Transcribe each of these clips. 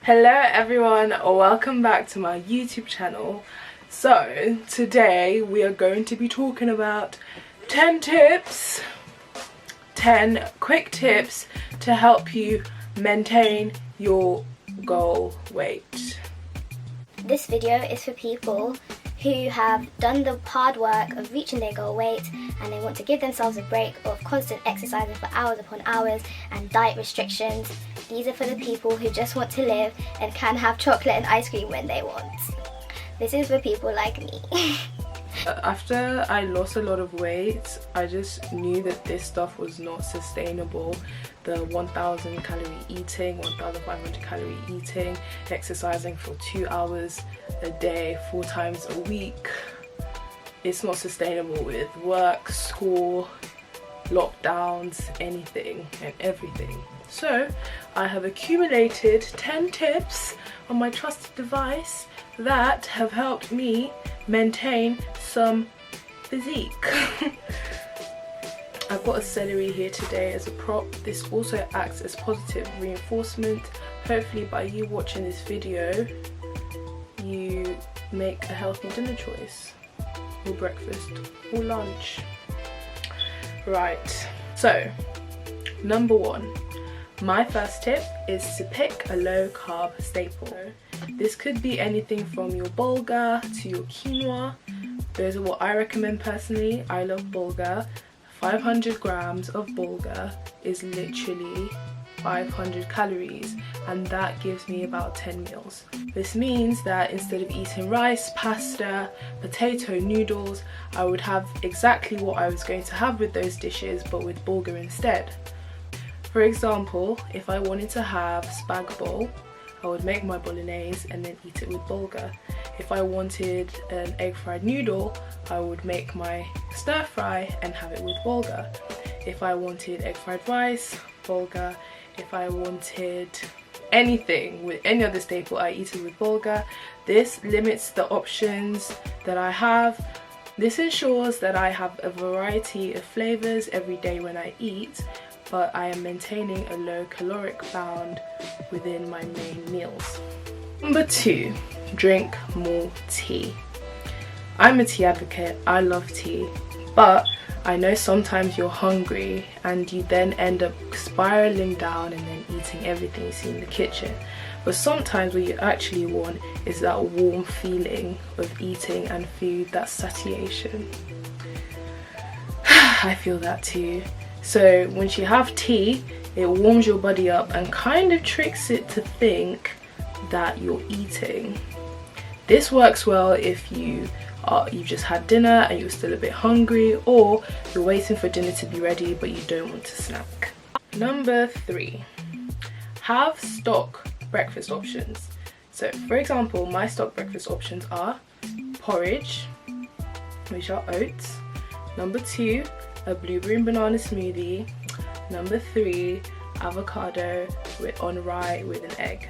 Hello everyone, welcome back to my YouTube channel. So today we are going to be talking about 10 quick tips to help you maintain your goal weight. This video is for people who have done the hard work of reaching their goal weight and they want to give themselves a break of constant exercising for hours upon hours and diet restrictions. These are for the people who just want to live and can have chocolate and ice cream when they want. This is for people like me. After I lost a lot of weight, I just knew that this stuff was not sustainable. The 1000 calorie eating, 1500 calorie eating, exercising for 2 hours a day, 4 times a week. It's not sustainable with work, school, lockdowns, anything and everything. So I have accumulated 10 tips on my trusted device that have helped me maintain some physique. I've got a celery here today as a prop. This also acts as positive reinforcement. Hopefully by you watching this video you make a healthy dinner choice, or breakfast, or lunch. Right, so number 1, my first tip is to pick a low carb staple. This could be anything from your bulgur to your quinoa. Those are what I recommend personally. I love bulgur. 500 grams of bulgur is literally 500 calories, and that gives me about 10 meals. This means that instead of eating rice, pasta, potato, noodles, I would have exactly what I was going to have with those dishes but with bulgur instead. For example, if I wanted to have spag bowl, I would make my bolognese and then eat it with bulgur. If I wanted an egg fried noodle, I would make my stir fry and have it with bulgur. If I wanted egg fried rice, bulgur. If I wanted anything with any other staple, I eat it with bulgur. This limits the options that I have. This ensures that I have a variety of flavors every day when I eat, but I am maintaining a low caloric bound within my main meals. Number 2, drink more tea. I'm a tea advocate, I love tea, but I know sometimes you're hungry and you then end up spiraling down and then eating everything you see in the kitchen. But sometimes what you actually want is that warm feeling of eating and food, that satiation. I feel that too. So once you have tea, it warms your body up and kind of tricks it to think that you're eating. This works well if you've just had dinner and you're still a bit hungry, or you're waiting for dinner to be ready but you don't want to snack. Number 3, have stock breakfast options. So for example, my stock breakfast options are porridge, which are oats. Number 2, a blueberry and banana smoothie. Number 3, avocado on rye with an egg.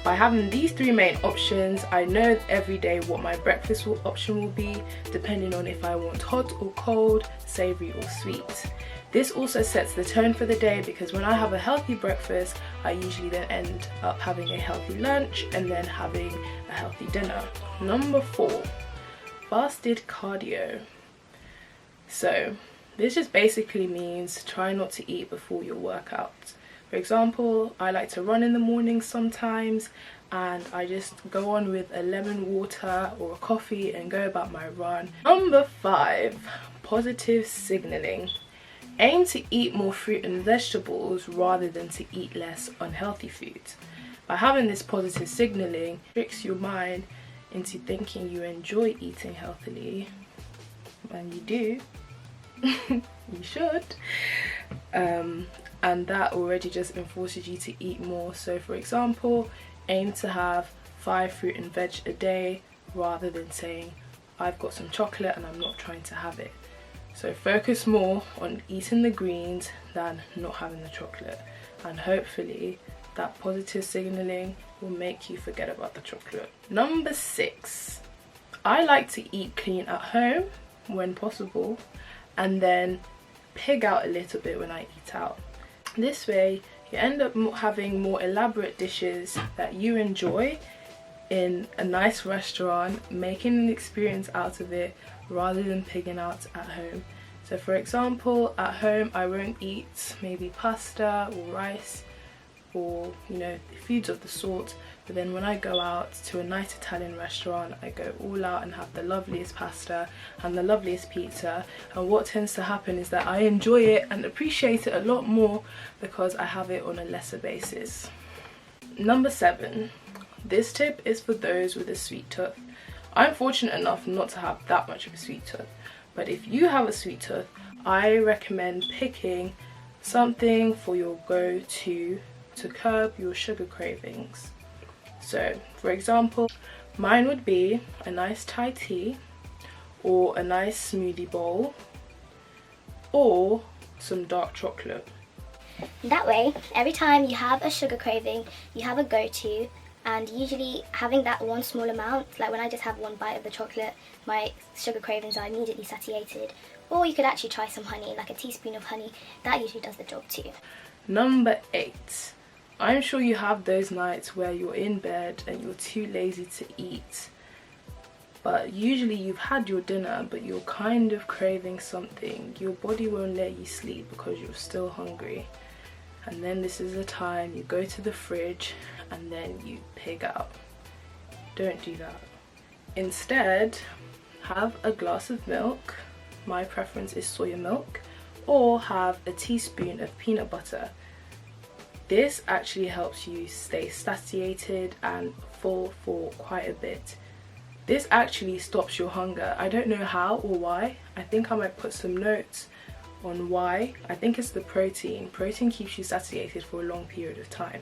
By having these 3 main options, I know every day what my breakfast option will be, depending on if I want hot or cold, savoury or sweet. This also sets the tone for the day, because when I have a healthy breakfast, I usually then end up having a healthy lunch and then having a healthy dinner. Number 4, fasted cardio. So this just basically means try not to eat before your workout. For example, I like to run in the morning sometimes, and I just go on with a lemon water or a coffee and go about my run. Number 5, positive signaling. Aim to eat more fruit and vegetables rather than to eat less unhealthy foods. By having this positive signaling, it tricks your mind into thinking you enjoy eating healthily, and you do. You should. And that already just enforces you to eat more. So for example, aim to have 5 fruit and veg a day rather than saying I've got some chocolate and I'm not trying to have it. So focus more on eating the greens than not having the chocolate, and hopefully that positive signaling will make you forget about the chocolate. Number 6, I like to eat clean at home when possible, and then pig out a little bit when I eat out. This way You end up having more elaborate dishes that you enjoy in a nice restaurant, making an experience out of it rather than pigging out at home. So for example, at home I won't eat maybe pasta or rice or, you know, foods of the sort, but then when I go out to a nice Italian restaurant, I go all out and have the loveliest pasta and the loveliest pizza, and what tends to happen is that I enjoy it and appreciate it a lot more because I have it on a lesser basis. Number 7. This tip is for those with a sweet tooth. I'm fortunate enough not to have that much of a sweet tooth, but if you have a sweet tooth, I recommend picking something for your go-to to curb your sugar cravings. So for example, mine would be a nice Thai tea or a nice smoothie bowl or some dark chocolate. That way, every time you have a sugar craving, you have a go-to, and usually having that one small amount, like when I just have one bite of the chocolate, my sugar cravings are immediately satiated. Or you could actually try some honey, like a teaspoon of honey. That usually does the job too. Number 8. I'm sure you have those nights where you're in bed and you're too lazy to eat, but usually you've had your dinner but you're kind of craving something. Your body won't let you sleep because you're still hungry, and then this is the time you go to the fridge and then you pig out. Don't do that. Instead, have a glass of milk. My preference is soya milk, or have a teaspoon of peanut butter. This actually helps you stay satiated and full for quite a bit. This actually stops your hunger. I don't know how or why. I think I might put some notes on why. I think it's the protein. Protein keeps you satiated for a long period of time.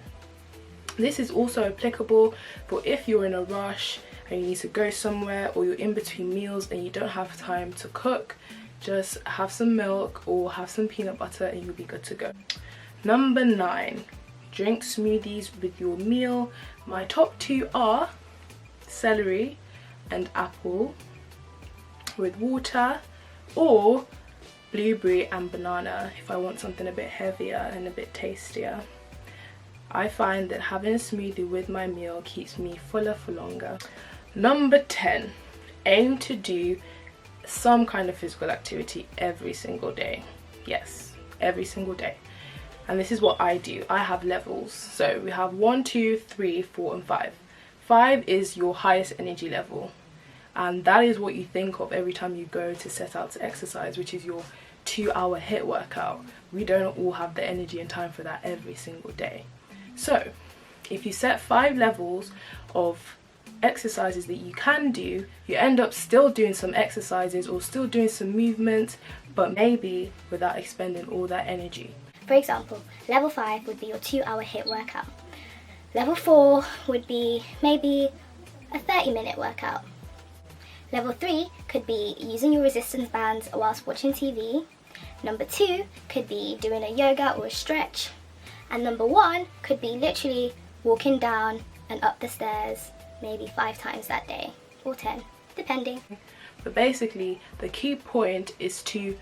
This is also applicable for if you're in a rush and you need to go somewhere, or you're in between meals and you don't have time to cook. Just have some milk or have some peanut butter and you'll be good to go. Number 9, drink smoothies with your meal. My top 2 are celery and apple with water, or blueberry and banana if I want something a bit heavier and a bit tastier. I find that having a smoothie with my meal keeps me fuller for longer. Number 10, aim to do some kind of physical activity every single day. Yes, every single day. And this is what I do. I have levels. So we have 1, 2, 3, 4 and 5. 5 is your highest energy level, and that is what you think of every time you go to set out to exercise, which is your 2-hour HIIT workout. We don't all have the energy and time for that every single day. So if you set 5 levels of exercises that you can do, you end up still doing some exercises or still doing some movement, but maybe without expending all that energy. For example, level 5 would be your 2-hour HIIT workout. Level 4 would be maybe a 30-minute workout. Level 3 could be using your resistance bands whilst watching TV. Number 2 could be doing a yoga or a stretch. And number 1 could be literally walking down and up the stairs maybe 5 times that day, or 10, depending. But basically, the key point is to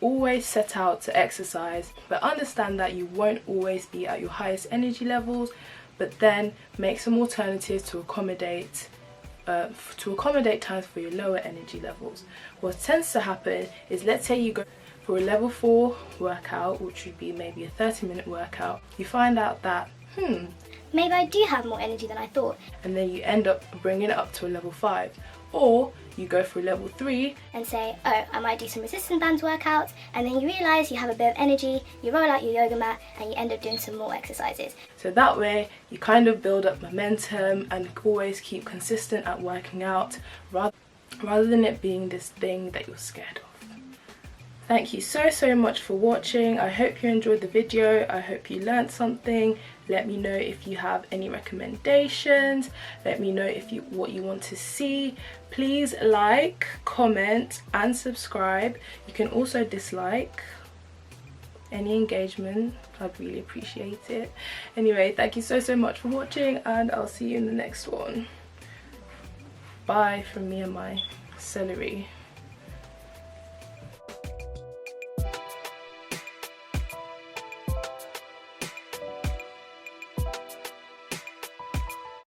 always set out to exercise, but understand that you won't always be at your highest energy levels, but then make some alternatives to accommodate times for your lower energy levels. What tends to happen is, let's say you go for a level 4 workout, which would be maybe a 30-minute workout, you find out that maybe I do have more energy than I thought, and then you end up bringing it up to a level 5. Or you go for level 3 and say, oh, I might do some resistance bands workouts, and then you realise you have a bit of energy, you roll out your yoga mat and you end up doing some more exercises. So that way you kind of build up momentum and always keep consistent at working out, rather than it being this thing that you're scared of. Thank you so much for watching. I hope you enjoyed the video. I hope you learned something. Let me know if you have any recommendations. Let me know what you want to see. Please like, comment and subscribe. You can also dislike. Any engagement, I'd really appreciate it. Anyway, thank you so much for watching, and I'll see you in the next one. Bye from me and my celery.